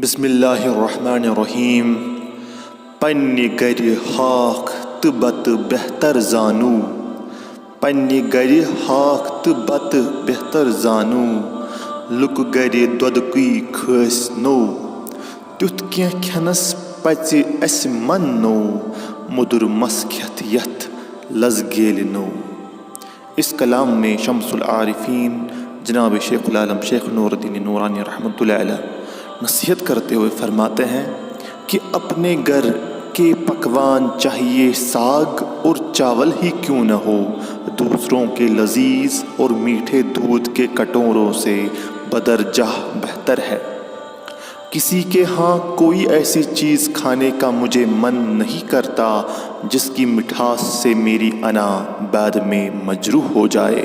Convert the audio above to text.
بسم اللہ الرحمن الرحیم پننہِ گرِ ہاکھ تہٕ بتہٕ بہتر زانو پننہِ گرِ ہاکھ تہٕ بتہٕ بہتر زانو لُکہٕ گرِ دۄدٕکُے کھٲسۍ نوٚو تیُتھ کینٛہہ کھٮ۪نس پژِ اسہِ من نوٚو مُدُر مس کھٮ۪تھ یتھ لذگیلہِ نوٚو۔ اس کلام میں شمس العارفین جناب شیخ العالم شیخ نور الدین نورانی رحمۃ اللہ علیہ نصیحت کرتے ہوئے فرماتے ہیں کہ اپنے گھر کے پکوان چاہیے ساگ اور چاول ہی کیوں نہ ہو، دوسروں کے لذیذ اور میٹھے دودھ کے کٹوروں سے بدرجہ بہتر ہے۔ کسی کے ہاں کوئی ایسی چیز کھانے کا مجھے من نہیں کرتا جس کی مٹھاس سے میری انا بعد میں مجروح ہو جائے۔